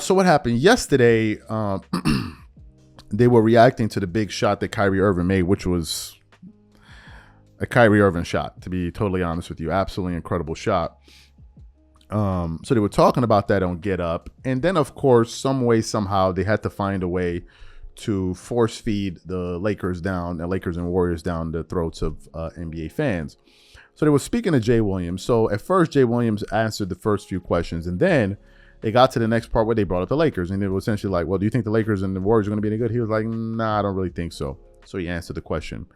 So what happened yesterday? They were reacting to the big shot that Kyrie Irving made, which was a Kyrie Irving shot, to be totally honest with you. Absolutely incredible shot. So they were talking about that on Get Up. And then, of course, some way, somehow, they had to find a way to force feed the Lakers and Warriors down the throats of NBA fans. So they were speaking to Jay Williams. So at first, Jay Williams answered the first few questions. And then they got to the next part where they brought up the Lakers. And it was essentially like, well, do you think the Lakers and the Warriors are going to be any good? He was like, nah, I don't really think so. So he answered the question.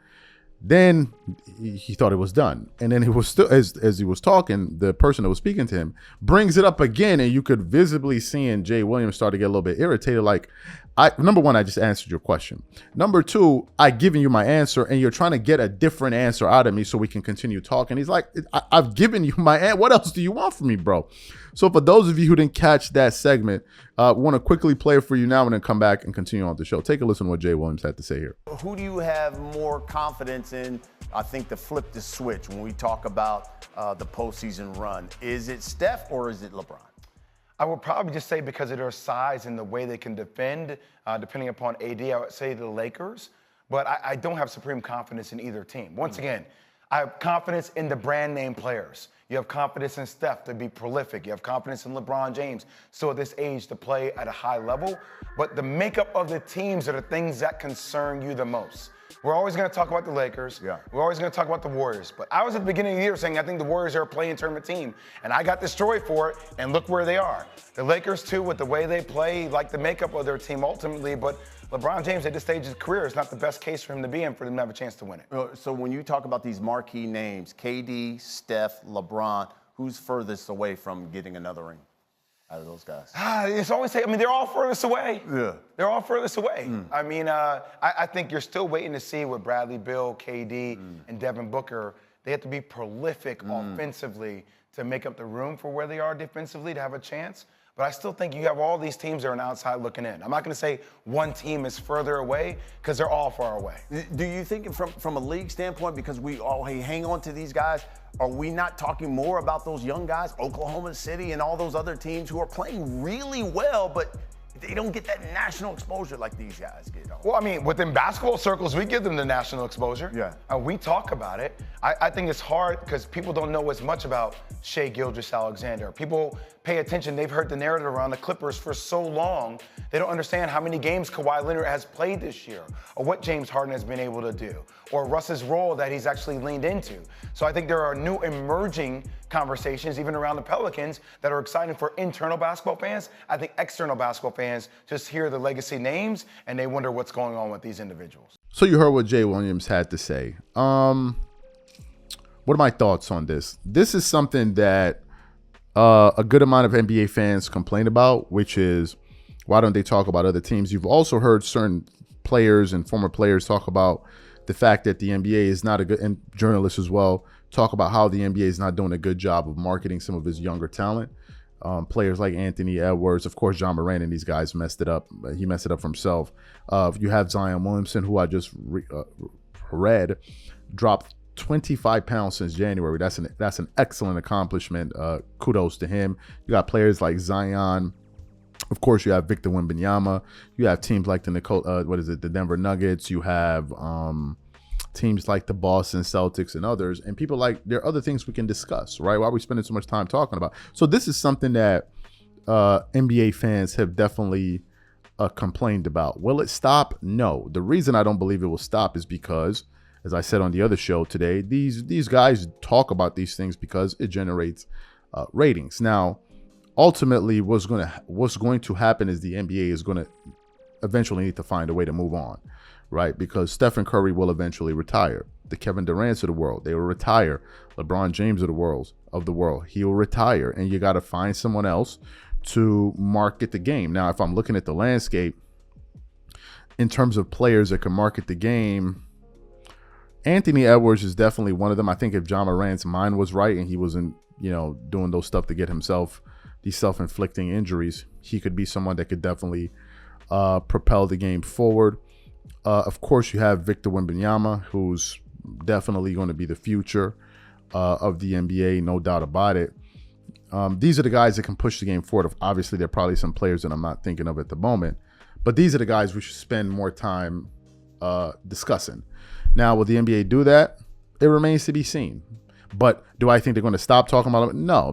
Then he thought it was done. And then it was still, as he was talking, the person that was speaking to him brings it up again. And you could visibly see Jay Williams start to get a little bit irritated. Like, number one, I just answered your question. Number two, I given you my answer and you're trying to get a different answer out of me so we can continue talking. He's like, I've given you my answer. What else do you want from me, bro? So for those of you who didn't catch that segment, we want to quickly play it for you now and then come back and continue on the show. Take a listen to what Jay Williams had to say here. Who do you have more confidence in, I think, to flip the switch when we talk about the postseason run? Is it Steph or is it LeBron? I would probably just say because of their size and the way they can defend, depending upon AD, I would say the Lakers. But I don't have supreme confidence in either team. Once again, I have confidence in the brand name players. You have confidence in Steph to be prolific. You have confidence in LeBron James, still at this age, to play at a high level. But the makeup of the teams are the things that concern you the most. We're always going to talk about the Lakers. Yeah. We're always going to talk about the Warriors. But I was at the beginning of the year saying I think the Warriors are a play-in tournament team. And I got destroyed for it, and look where they are. The Lakers, too, with the way they play, like the makeup of their team ultimately. But LeBron James, at this stage of his career, is not the best case for him to be in for them to have a chance to win it. So when you talk about these marquee names, KD, Steph, LeBron, who's furthest away from getting another ring out of those guys? It's always say, I mean, they're all furthest away. Yeah. They're all furthest away. I mean, I think you're still waiting to see with Bradley Beal, KD, and Devin Booker. They have to be prolific offensively to make up the room for where they are defensively to have a chance. But I still think you have all these teams that are on the outside looking in. I'm not going to say one team is further away because they're all far away. Do you think from a league standpoint, because we all hang on to these guys, are we not talking more about those young guys, Oklahoma City and all those other teams who are playing really well, but they don't get that national exposure like these guys get? Well, I mean, within basketball circles, we give them the national exposure. Yeah. And we talk about it. I think it's hard because people don't know as much about Shai Gilgeous-Alexander. People pay attention. They've heard the narrative around the Clippers for so long. They don't understand how many games Kawhi Leonard has played this year, or what James Harden has been able to do, or Russ's role that he's actually leaned into. So I think there are new emerging conversations, even around the Pelicans, that are exciting for internal basketball fans. I think external basketball fans just hear the legacy names and they wonder what's going on with these individuals. So you heard what Jay Williams had to say. What are my thoughts on this? This is something that a good amount of NBA fans complain about, which is, why don't they talk about other teams? You've also heard certain players and former players talk about the fact that the NBA is not a good, and journalists as well, talk about how the NBA is not doing a good job of marketing some of his younger talent. Players like Anthony Edwards, of course, John Moran, and these guys messed it up. He messed it up for himself. You have Zion Williamson, who I just read, dropped 25 pounds since January. That's an excellent accomplishment. Kudos to him. You got players like Zion. Of course, you have Victor Wembanyama. You have teams like the Denver Nuggets. You have teams like the Boston Celtics and others. And people like, there are other things we can discuss, right? Why are we spending so much time talking about? So this is something that NBA fans have definitely complained about. Will it stop? No. The reason I don't believe it will stop is because, as I said on the other show today, these guys talk about these things because it generates ratings. Now, ultimately, what's going to happen is the NBA is going to eventually need to find a way to move on, right? Because Stephen Curry will eventually retire. The Kevin Durant's of the world, they will retire. LeBron James of the world, he will retire, and you got to find someone else to market the game. Now, if I'm looking at the landscape in terms of players that can market the game, Anthony Edwards is definitely one of them. I think if John Morant's mind was right and he wasn't, doing those stuff to get himself these self-inflicting injuries, he could be someone that could definitely propel the game forward. Of course, you have Victor Wembanyama, who's definitely going to be the future of the NBA, no doubt about it. These are the guys that can push the game forward. Obviously, there are probably some players that I'm not thinking of at the moment, but these are the guys we should spend more time discussing. Now, will the NBA do that? It remains to be seen. But do I think they're going to stop talking about them? No,